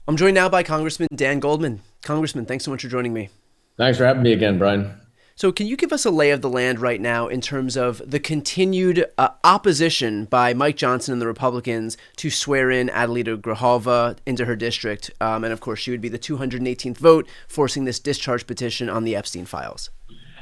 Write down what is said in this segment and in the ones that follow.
I'm joined now by Congressman Dan Goldman. Congressman, thanks so much for joining me. Thanks for having me again, Brian. So, can you give us a lay of the land right now in terms of the continued opposition by Mike Johnson and the Republicans to swear in Adelita Grijalva into her district? And of course, she would be the 218th vote, forcing this discharge petition on the Epstein files.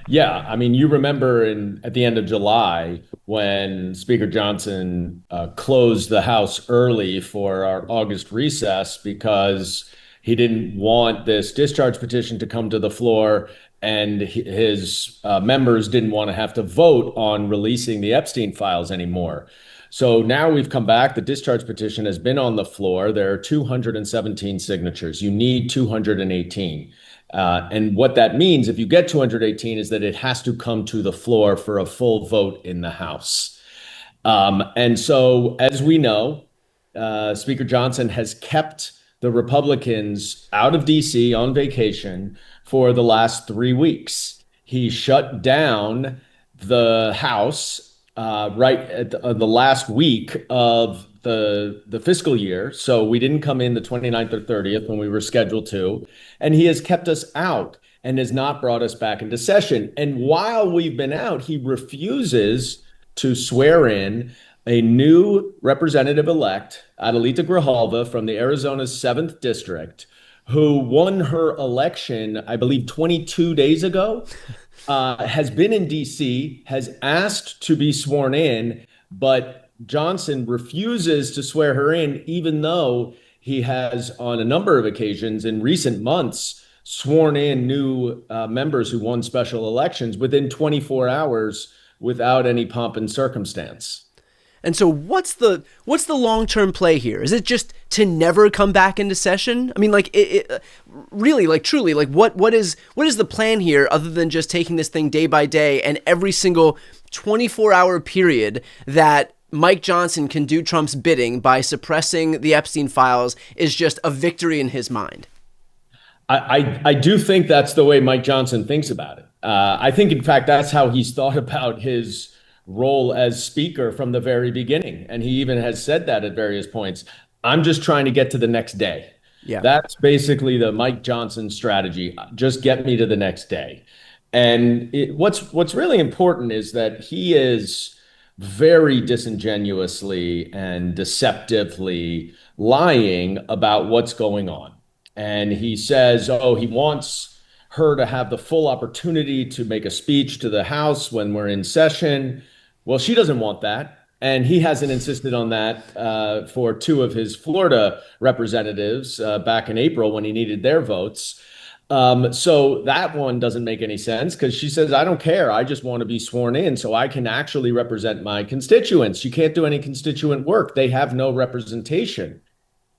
Yeah, I mean, you remember at the end of July when Speaker Johnson closed the House early for our August recess because he didn't want this discharge petition to come to the floor, and his members didn't want to have to vote on releasing the Epstein files anymore. So now we've come back. The discharge petition has been on the floor. There are 217 signatures. You need 218. And what that means, if you get 218, is that it has to come to the floor for a full vote in the House. And so, as we know, Speaker Johnson has kept the Republicans out of D.C. on vacation for the last 3 weeks. He shut down the House right at the last week of the fiscal year. So we didn't come in the 29th or 30th when we were scheduled to. And he has kept us out and has not brought us back into session. And while we've been out, he refuses to swear in a new representative-elect, Adelita Grijalva from the Arizona's 7th District, who won her election, I believe, 22 days ago, has been in D.C., has asked to be sworn in, but Johnson refuses to swear her in, even though he has, on a number of occasions in recent months, sworn in new members who won special elections within 24 hours without any pomp and circumstance. And so what's the long-term play here? Is it just to never come back into session? I mean, like, really, like, truly, like, what is the plan here other than just taking this thing day by day, and every single 24-hour period that Mike Johnson can do Trump's bidding by suppressing the Epstein files is just a victory in his mind? I do think that's the way Mike Johnson thinks about it. I think, in fact, that's how he's thought about his role as speaker from the very beginning. And he even has said that at various points. I'm just trying to get to the next day. Yeah. That's basically the Mike Johnson strategy. Just get me to the next day. And what's really important is that he is very disingenuously and deceptively lying about what's going on. And he says, oh, he wants her to have the full opportunity to make a speech to the House when we're in session. Well, she doesn't want that. And he hasn't insisted on that for two of his Florida representatives back in April when he needed their votes. So that one doesn't make any sense because she says, I don't care. I just want to be sworn in so I can actually represent my constituents. You can't do any constituent work. They have no representation.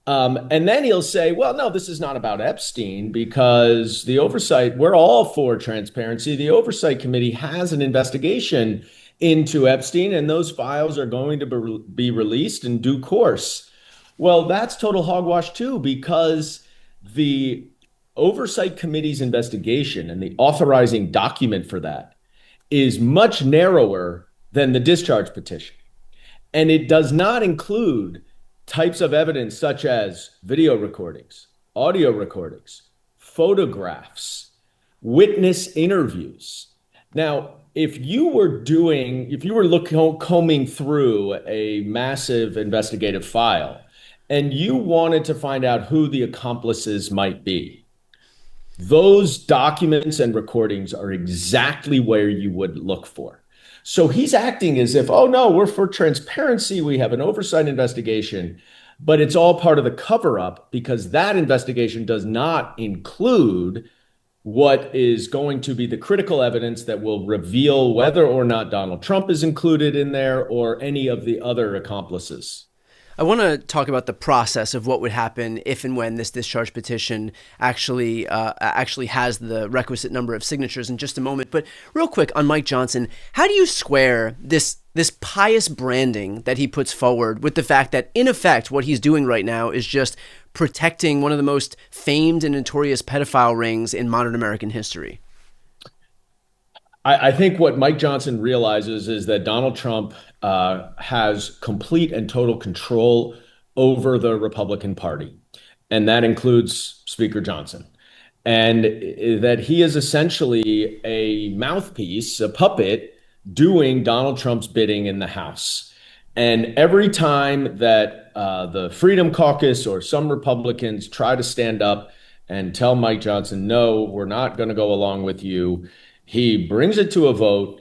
And then he'll say, well, no, this is not about Epstein because the oversight, we're all for transparency. The Oversight Committee has an investigation into Epstein, and those files are going to be released in due course. Well, that's total hogwash, too, because the Oversight Committee's investigation and the authorizing document for that is much narrower than the discharge petition. And it does not include types of evidence such as video recordings, audio recordings, photographs, witness interviews. Now, if you were combing through a massive investigative file and you wanted to find out who the accomplices might be, those documents and recordings are exactly where you would look for. So he's acting as if, oh, no, we're for transparency. We have an oversight investigation, but it's all part of the cover up because that investigation does not include what is going to be the critical evidence that will reveal whether or not Donald Trump is included in there or any of the other accomplices. I want to talk about the process of what would happen if and when this discharge petition actually has the requisite number of signatures in just a moment. But real quick on Mike Johnson, how do you square this pious branding that he puts forward with the fact that, in effect, what he's doing right now is just protecting one of the most famed and notorious pedophile rings in modern American history? I think what Mike Johnson realizes is that Donald Trump has complete and total control over the Republican Party. and that includes Speaker Johnson. And that he is essentially a mouthpiece, a puppet, doing Donald Trump's bidding in the House. And every time that the Freedom Caucus or some Republicans try to stand up and tell Mike Johnson, no, we're not going to go along with you, he brings it to a vote.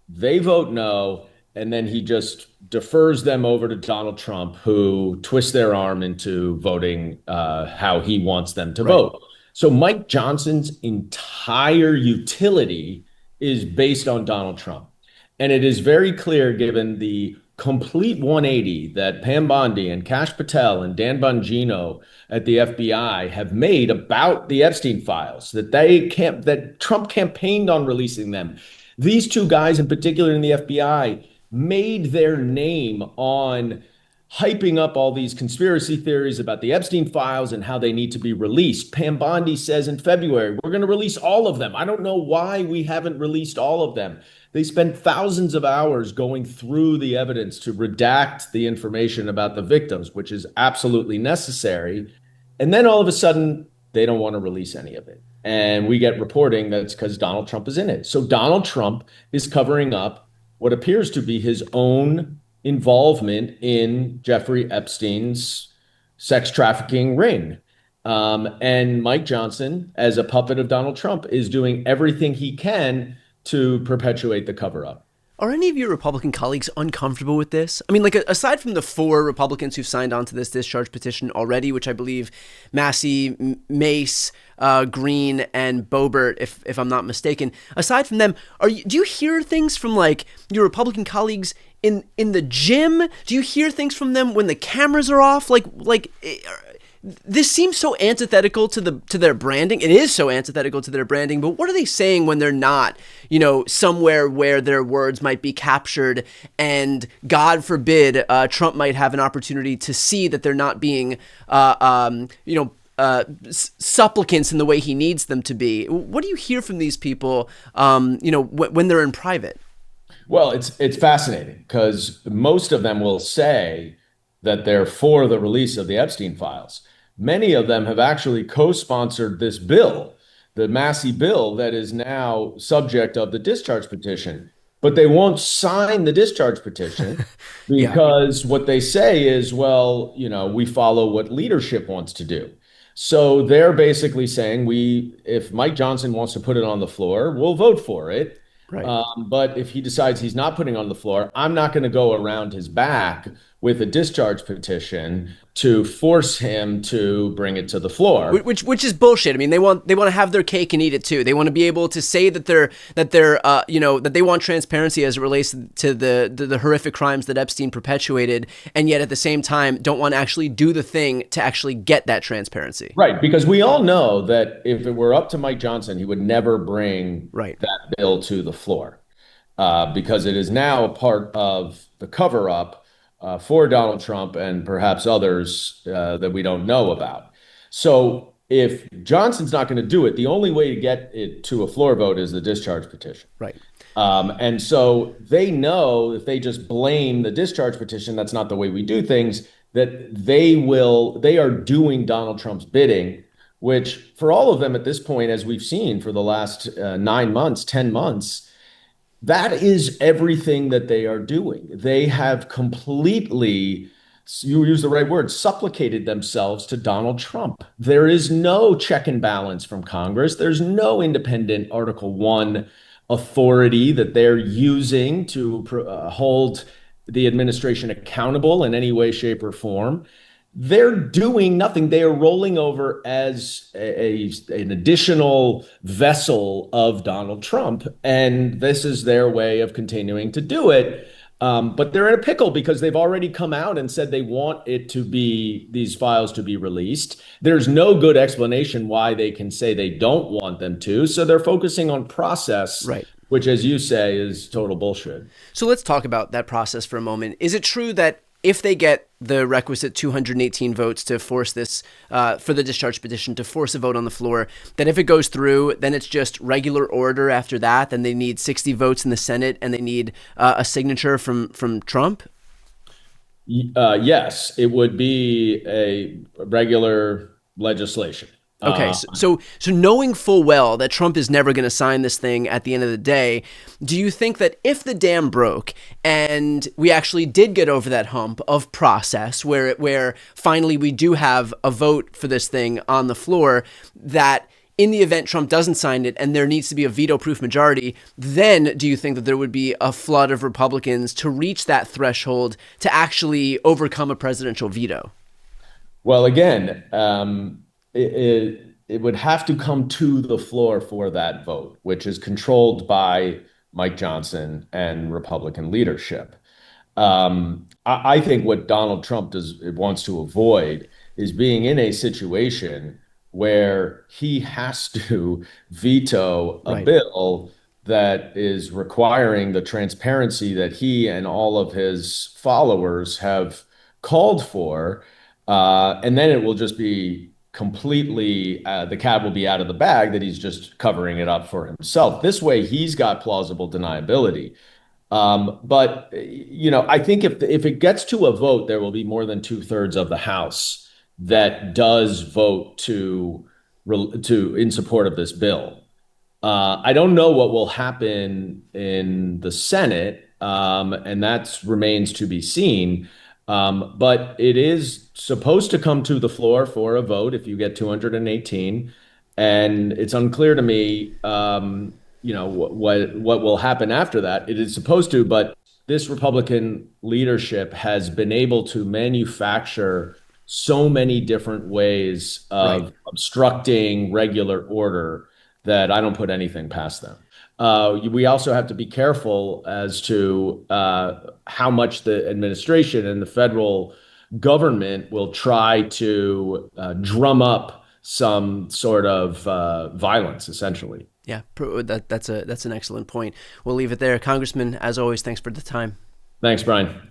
They vote no. And then he just defers them over to Donald Trump, who twists their arm into voting how he wants them to vote. So Mike Johnson's entire utility is based on Donald Trump. And it is very clear, given the complete 180 that Pam Bondi and Kash Patel and Dan Bongino at the FBI have made about the Epstein files, that Trump campaigned on releasing them. These two guys in particular in the FBI made their name on hyping up all these conspiracy theories about the Epstein files and how they need to be released. Pam Bondi says in February, we're going to release all of them. I don't know why we haven't released all of them. They spent thousands of hours going through the evidence to redact the information about the victims, which is absolutely necessary. And then all of a sudden, they don't want to release any of it. And we get reporting that's because Donald Trump is in it. So Donald Trump is covering up what appears to be his own involvement in Jeffrey Epstein's sex trafficking ring. And Mike Johnson, as a puppet of Donald Trump, is doing everything he can to perpetuate the cover-up. Are any of your Republican colleagues uncomfortable with this? I mean, like, aside from the 4 Republicans who've signed on to this discharge petition already, which I believe Massey, Mace, Green, and Boebert, if I'm not mistaken, aside from them, do you hear things from, like, your Republican colleagues in the gym? Do you hear things from them when the cameras are off? This seems so antithetical to their branding. It is so antithetical to their branding, but what are they saying when they're not, somewhere where their words might be captured and, God forbid, Trump might have an opportunity to see that they're not being, supplicants in the way he needs them to be? What do you hear from these people, when they're in private? Well, it's fascinating because most of them will say that they're for the release of the Epstein files. Many of them have actually co-sponsored this bill, the Massey bill that is now subject of the discharge petition. But they won't sign the discharge petition because what they say is, well, we follow what leadership wants to do. So they're basically saying, if Mike Johnson wants to put it on the floor, we'll vote for it. Right. But if he decides he's not putting on the floor, I'm not going to go around his back with a discharge petition to force him to bring it to the floor. Which is bullshit. I mean, they want to have their cake and eat it too. They want to be able to say that that they want transparency as it relates to the horrific crimes that Epstein perpetuated, and yet at the same time don't want to actually do the thing to actually get that transparency. Right, because we all know that if it were up to Mike Johnson, he would never bring that bill to the floor because it is now a part of the cover-up for Donald Trump and perhaps others that we don't know about. So if Johnson's not going to do it, the only way to get it to a floor vote is the discharge petition. Right. And so they know if they just blame the discharge petition, that's not the way we do things, that they are doing Donald Trump's bidding, which for all of them at this point, as we've seen for the last 9 months, 10 months, that is everything that they are doing. They have completely, you use the right word, supplicated themselves to Donald Trump. There is no check and balance from Congress. There's no independent Article 1 authority that they're using to hold the administration accountable in any way, shape, or form. They're doing nothing. They are rolling over as an additional vessel of Donald Trump. And this is their way of continuing to do it. But they're in a pickle because they've already come out and said they want these files to be released. There's no good explanation why they can say they don't want them to. So they're focusing on process, which, as you say, is total bullshit. So let's talk about that process for a moment. Is it true that if they get the requisite 218 votes to force this, for the discharge petition, to force a vote on the floor, that if it goes through, then it's just regular order after that? Then they need 60 votes in the Senate and they need a signature from Trump? Yes, it would be a regular legislation. Okay, so knowing full well that Trump is never going to sign this thing at the end of the day, do you think that if the dam broke and we actually did get over that hump of process where finally we do have a vote for this thing on the floor, that in the event Trump doesn't sign it and there needs to be a veto-proof majority, then do you think that there would be a flood of Republicans to reach that threshold to actually overcome a presidential veto? Well, again, it would have to come to the floor for that vote, which is controlled by Mike Johnson and Republican leadership. I think what Donald Trump wants to avoid is being in a situation where he has to veto a Right. bill that is requiring the transparency that he and all of his followers have called for. And then it will just be completely, the cat will be out of the bag that he's just covering it up for himself. This way, he's got plausible deniability. But I think if it gets to a vote, there will be more than 2/3 of the House that does vote to in support of this bill. I don't know what will happen in the Senate, and that remains to be seen. But it is supposed to come to the floor for a vote if you get 218, and it's unclear to me, what will happen after that. It is supposed to, but this Republican leadership has been able to manufacture so many different ways Right. of obstructing regular order that I don't put anything past them. We also have to be careful as to how much the administration and the federal government will try to drum up some sort of violence, essentially. Yeah, that's an excellent point. We'll leave it there. Congressman, as always, thanks for the time. Thanks, Brian.